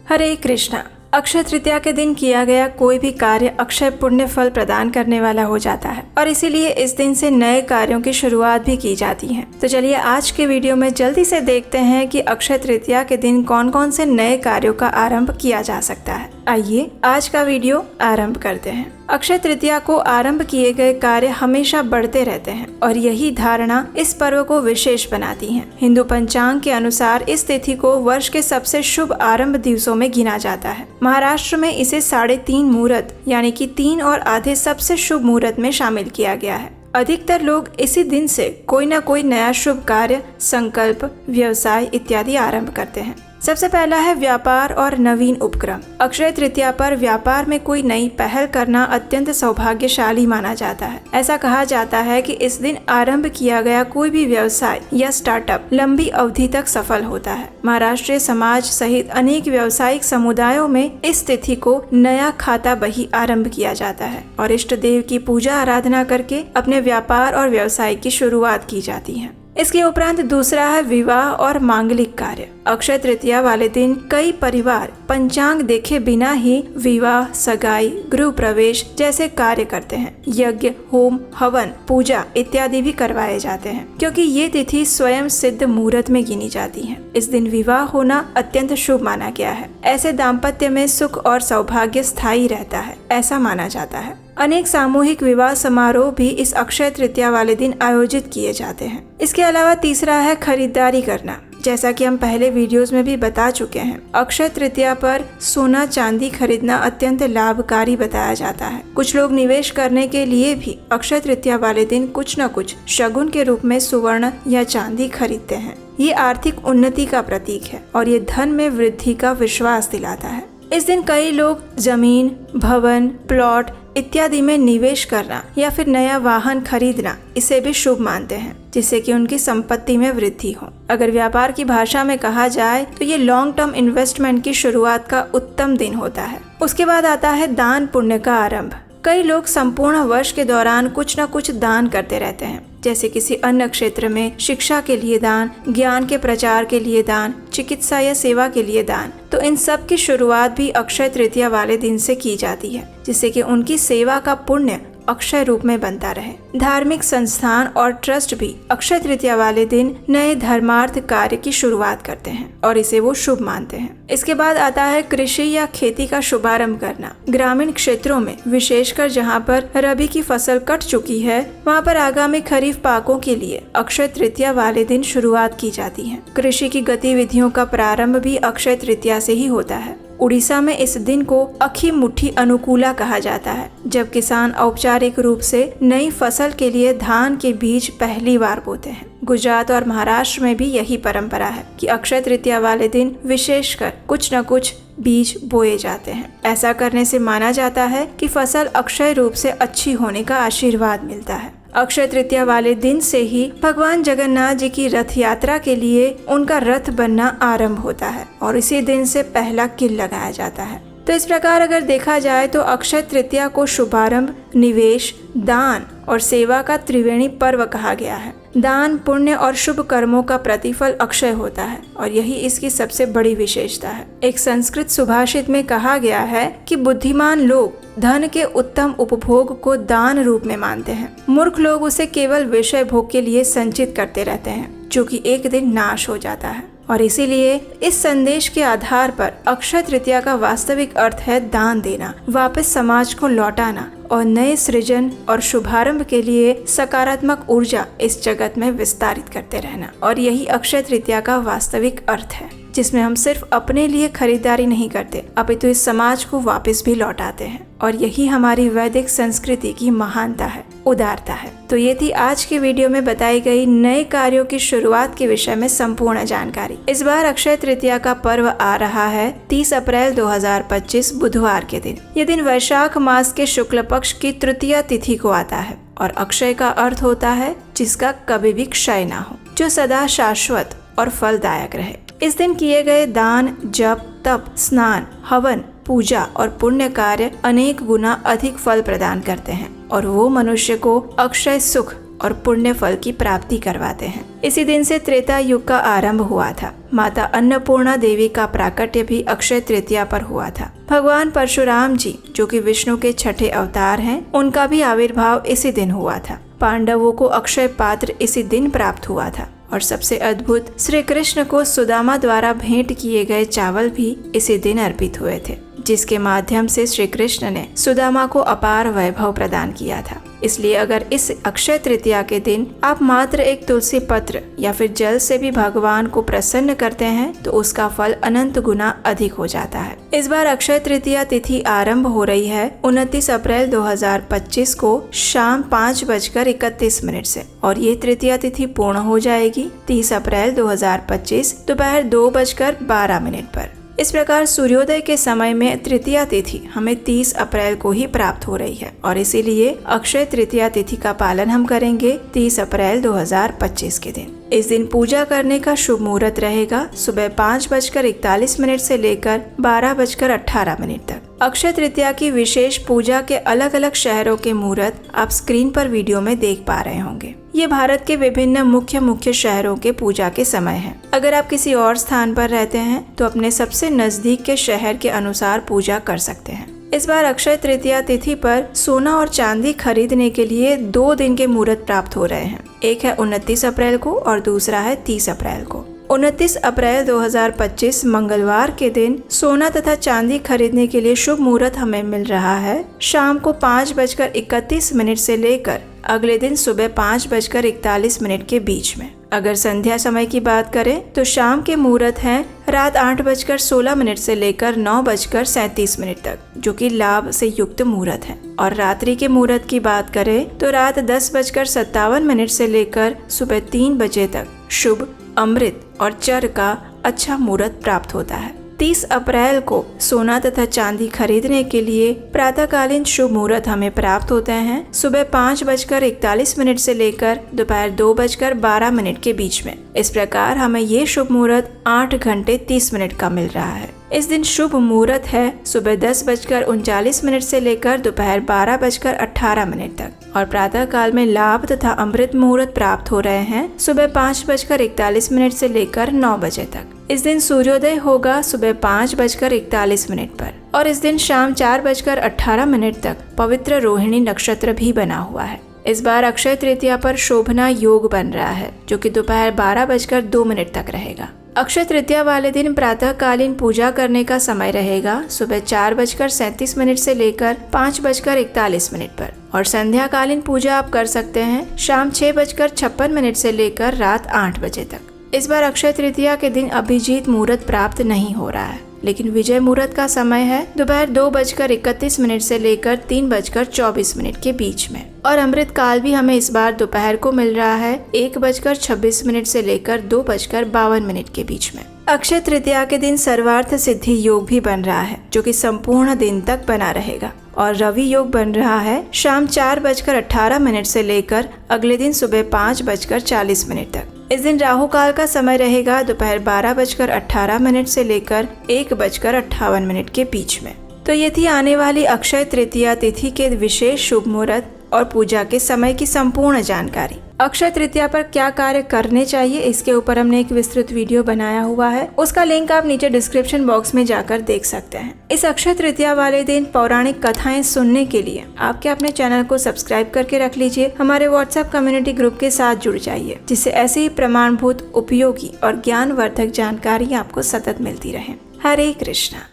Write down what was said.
हरे कृष्णा। अक्षय तृतीया के दिन किया गया कोई भी कार्य अक्षय पुण्य फल प्रदान करने वाला हो जाता है और इसीलिए इस दिन से नए कार्यों की शुरुआत भी की जाती है। तो चलिए आज के वीडियो में जल्दी से देखते हैं कि अक्षय तृतीया के दिन कौन कौन से नए कार्यों का आरंभ किया जा सकता है। आइए आज का वीडियो आरंभ करते हैं। अक्षय तृतीया को आरंभ किए गए कार्य हमेशा बढ़ते रहते हैं और यही धारणा इस पर्व को विशेष बनाती है। हिंदू पंचांग के अनुसार इस तिथि को वर्ष के सबसे शुभ आरंभ दिवसों में गिना जाता है। महाराष्ट्र में इसे 3.5 मुहूर्त यानी कि 3 और आधे सबसे शुभ मुहूर्त में शामिल किया गया है। अधिकतर लोग इसी दिन से कोई न कोई नया शुभ कार्य, संकल्प, व्यवसाय इत्यादि आरंभ करते हैं। सबसे पहला है व्यापार और नवीन उपक्रम। अक्षय तृतीया पर व्यापार में कोई नई पहल करना अत्यंत सौभाग्यशाली माना जाता है। ऐसा कहा जाता है कि इस दिन आरंभ किया गया कोई भी व्यवसाय या स्टार्टअप लंबी अवधि तक सफल होता है। महाराष्ट्रीय समाज सहित अनेक व्यावसायिक समुदायों में इस तिथि को नया खाता बही आरंभ किया जाता है और इष्ट देव की पूजा आराधना करके अपने व्यापार और व्यवसाय की शुरुआत की जाती है। इसके उपरांत दूसरा है विवाह और मांगलिक कार्य। अक्षय तृतीया वाले दिन कई परिवार पंचांग देखे बिना ही विवाह, सगाई, गृह प्रवेश जैसे कार्य करते हैं। यज्ञ, होम, हवन, पूजा इत्यादि भी करवाए जाते हैं क्योंकि ये तिथि स्वयं सिद्ध मुहूर्त में गिनी जाती है। इस दिन विवाह होना अत्यंत शुभ माना गया है। ऐसे दाम्पत्य में सुख और सौभाग्य स्थायी रहता है, ऐसा माना जाता है। अनेक सामूहिक विवाह समारोह भी इस अक्षय तृतीया वाले दिन आयोजित किए जाते हैं। इसके अलावा तीसरा है खरीदारी करना। जैसा कि हम पहले वीडियोस में भी बता चुके हैं, अक्षय तृतीया पर सोना चांदी खरीदना अत्यंत लाभकारी बताया जाता है। कुछ लोग निवेश करने के लिए भी अक्षय तृतीया वाले दिन कुछ न कुछ शगुन के रूप में सुवर्ण या चांदी खरीदते हैं। ये आर्थिक उन्नति का प्रतीक है और ये धन में वृद्धि का विश्वास दिलाता है। इस दिन कई लोग जमीन, भवन, प्लॉट इत्यादि में निवेश करना या फिर नया वाहन खरीदना इसे भी शुभ मानते हैं, जिससे कि उनकी संपत्ति में वृद्धि हो। अगर व्यापार की भाषा में कहा जाए तो ये लॉन्ग टर्म इन्वेस्टमेंट की शुरुआत का उत्तम दिन होता है। उसके बाद आता है दान पुण्य का आरंभ। कई लोग संपूर्ण वर्ष के दौरान कुछ न कुछ दान करते रहते हैं, जैसे किसी अन्य क्षेत्र में शिक्षा के लिए दान, ज्ञान के प्रचार के लिए दान, चिकित्सा या सेवा के लिए दान। तो इन सब की शुरुआत भी अक्षय तृतीया वाले दिन से की जाती है, जिससे कि उनकी सेवा का पुण्य अक्षय रूप में बनता रहे। धार्मिक संस्थान और ट्रस्ट भी अक्षय तृतीया वाले दिन नए धर्मार्थ कार्य की शुरुआत करते हैं और इसे वो शुभ मानते हैं। इसके बाद आता है कृषि या खेती का शुभारंभ करना। ग्रामीण क्षेत्रों में विशेषकर जहाँ पर रबी की फसल कट चुकी है, वहाँ पर आगामी खरीफ पाकों के लिए अक्षय तृतीया वाले दिन शुरुआत की जाती है। कृषि की गतिविधियों का प्रारंभ भी अक्षय तृतीया से ही होता है। उड़ीसा में इस दिन को अखी मुट्ठी अनुकूला कहा जाता है, जब किसान औपचारिक रूप से नई फसल के लिए धान के बीज पहली बार बोते हैं। गुजरात और महाराष्ट्र में भी यही परंपरा है कि अक्षय तृतीया वाले दिन विशेषकर कुछ न कुछ बीज बोए जाते हैं। ऐसा करने से माना जाता है कि फसल अक्षय रूप से अच्छी होने का आशीर्वाद मिलता है। अक्षय तृतीया वाले दिन से ही भगवान जगन्नाथ जी की रथ यात्रा के लिए उनका रथ बनना आरंभ होता है और इसी दिन से पहला किल लगाया जाता है। तो इस प्रकार अगर देखा जाए तो अक्षय तृतीया को शुभारंभ, निवेश, दान और सेवा का त्रिवेणी पर्व कहा गया है। दान, पुण्य और शुभ कर्मों का प्रतिफल अक्षय होता है और यही इसकी सबसे बड़ी विशेषता है। एक संस्कृत सुभाषित में कहा गया है कि बुद्धिमान लोग धन के उत्तम उपभोग को दान रूप में मानते हैं। मूर्ख लोग उसे केवल विषय भोग के लिए संचित करते रहते हैं, जो कि एक दिन नाश हो जाता है। और इसीलिए इस संदेश के आधार पर अक्षय तृतीया का वास्तविक अर्थ है दान देना, वापस समाज को लौटाना और नए सृजन और शुभारंभ के लिए सकारात्मक ऊर्जा इस जगत में विस्तारित करते रहना। और यही अक्षय तृतीया का वास्तविक अर्थ है, जिसमें हम सिर्फ अपने लिए खरीदारी नहीं करते, अपितु इस समाज को वापस भी लौटाते हैं। और यही हमारी वैदिक संस्कृति की महानता है, उदारता है। तो ये थी आज के वीडियो में बताई गई नए कार्यों की शुरुआत के विषय में संपूर्ण जानकारी। इस बार अक्षय तृतीया का पर्व आ रहा है 30 अप्रैल 2025 बुधवार के दिन। ये दिन वैशाख मास के शुक्ल पक्ष की तृतीया तिथि को आता है और अक्षय का अर्थ होता है जिसका कभी भी क्षय ना हो, जो सदा शाश्वत और फलदायक रहे। इस दिन किए गए दान, जप, तप, स्नान, हवन, पूजा और पुण्य कार्य अनेक गुना अधिक फल प्रदान करते हैं और वो मनुष्य को अक्षय सुख और पुण्य फल की प्राप्ति करवाते हैं। इसी दिन से त्रेता युग का आरंभ हुआ था। माता अन्नपूर्णा देवी का प्राकट्य भी अक्षय तृतीया पर हुआ था। भगवान परशुराम जी, जो कि विष्णु के छठे अवतार हैं, उनका भी आविर्भाव इसी दिन हुआ था। पांडवों को अक्षय पात्र इसी दिन प्राप्त हुआ था और सबसे अद्भुत, श्री कृष्ण को सुदामा द्वारा भेंट किए गए चावल भी इसी दिन अर्पित हुए थे, जिसके माध्यम से श्री कृष्ण ने सुदामा को अपार वैभव प्रदान किया था। इसलिए अगर इस अक्षय तृतीया के दिन आप मात्र एक तुलसी पत्र या फिर जल से भी भगवान को प्रसन्न करते हैं तो उसका फल अनंत गुना अधिक हो जाता है। इस बार अक्षय तृतीया तिथि आरंभ हो रही है 29 अप्रैल 2025 को शाम 5:31 से और ये तृतीया तिथि पूर्ण हो जाएगी 30 अप्रैल 2025 दोपहर 2:12 पर। इस प्रकार सूर्योदय के समय में तृतीया तिथि हमें 30 अप्रैल को ही प्राप्त हो रही है और इसीलिए अक्षय तृतीया तिथि का पालन हम करेंगे 30 अप्रैल 2025 के दिन। इस दिन पूजा करने का शुभ मुहूर्त रहेगा सुबह 5:41 से लेकर 12:18 तक। अक्षय तृतीया की विशेष पूजा के अलग अलग शहरों के मुहूर्त आप स्क्रीन पर वीडियो में देख पा रहे होंगे। ये भारत के विभिन्न मुख्य शहरों के पूजा के समय हैं। अगर आप किसी और स्थान पर रहते हैं तो अपने सबसे नजदीक के शहर के अनुसार पूजा कर सकते हैं। इस बार अक्षय तृतीया तिथि पर सोना और चांदी खरीदने के लिए 2 दिन के मुहूर्त प्राप्त हो रहे हैं। एक है 29 अप्रैल को और दूसरा है 30 अप्रैल को। 29 अप्रैल 2025 मंगलवार के दिन सोना तथा चांदी खरीदने के लिए शुभ मुहूर्त हमें मिल रहा है शाम को 5:31 से लेकर अगले दिन सुबह 5:41 के बीच में। अगर संध्या समय की बात करें तो शाम के मुहूर्त हैं रात 8:16 से लेकर 9:37 तक, जो कि लाभ से युक्त मुहूर्त है। और रात्रि के मुहूर्त की बात करें तो रात 10:57 से लेकर सुबह 3 बजे तक शुभ, अमृत और चर का अच्छा मुहूर्त प्राप्त होता है। 30 अप्रैल को सोना तथा चांदी खरीदने के लिए प्रातःकालीन शुभ मुहूर्त हमें प्राप्त होते हैं सुबह 5:41 से लेकर दोपहर 2:12 के बीच में। इस प्रकार हमें ये शुभ मुहूर्त 8 घंटे 30 मिनट का मिल रहा है। इस दिन शुभ मुहूर्त है सुबह 10:39 से लेकर दोपहर 12:18 तक और प्रातः काल में लाभ तथा अमृत मुहूर्त प्राप्त हो रहे हैं सुबह 5:41 से लेकर 9 बजे तक। इस दिन सूर्योदय होगा सुबह 5:41 पर और इस दिन शाम 4:18 तक पवित्र रोहिणी नक्षत्र भी बना हुआ है। इस बार अक्षय तृतीया पर शोभना योग बन रहा है जो कि दोपहर 12:02 तक रहेगा। अक्षय तृतीया वाले दिन प्रातःकालीन पूजा करने का समय रहेगा सुबह 4:37 से लेकर 5:41 पर और संध्याकालीन पूजा आप कर सकते हैं शाम 6:56 से लेकर रात 8 बजे तक। इस बार अक्षय तृतीया के दिन अभिजीत मुहूर्त प्राप्त नहीं हो रहा है, लेकिन विजय मुहूर्त का समय है दोपहर 2:31 से लेकर 3:24 के बीच में और अमृत काल भी हमें इस बार दोपहर को मिल रहा है 1:26 से लेकर 2:52 के बीच में। अक्षय तृतीया के दिन सर्वार्थ सिद्धि योग भी बन रहा है जो कि संपूर्ण दिन तक बना रहेगा और रवि योग बन रहा है शाम 4:18 से लेकर अगले दिन सुबह 5:40 तक। इस दिन राहु काल का समय रहेगा दोपहर 12:18 से लेकर 1:58 के बीच में। तो ये थी आने वाली अक्षय तृतीया तिथि के विशेष शुभ मुहूर्त और पूजा के समय की संपूर्ण जानकारी। अक्षय तृतीया पर क्या कार्य करने चाहिए इसके ऊपर हमने एक विस्तृत वीडियो बनाया हुआ है, उसका लिंक आप नीचे डिस्क्रिप्शन बॉक्स में जाकर देख सकते हैं। इस अक्षय तृतीया वाले दिन पौराणिक कथाएं सुनने के लिए आप क्या अपने चैनल को सब्सक्राइब करके रख लीजिए, हमारे व्हाट्सएप कम्युनिटी ग्रुप के साथ जुड़ जाइए जिससे ऐसे ही प्रमाणभूत, उपयोगी और ज्ञानवर्धक जानकारी आपको सतत मिलती रहे। हरे कृष्णा।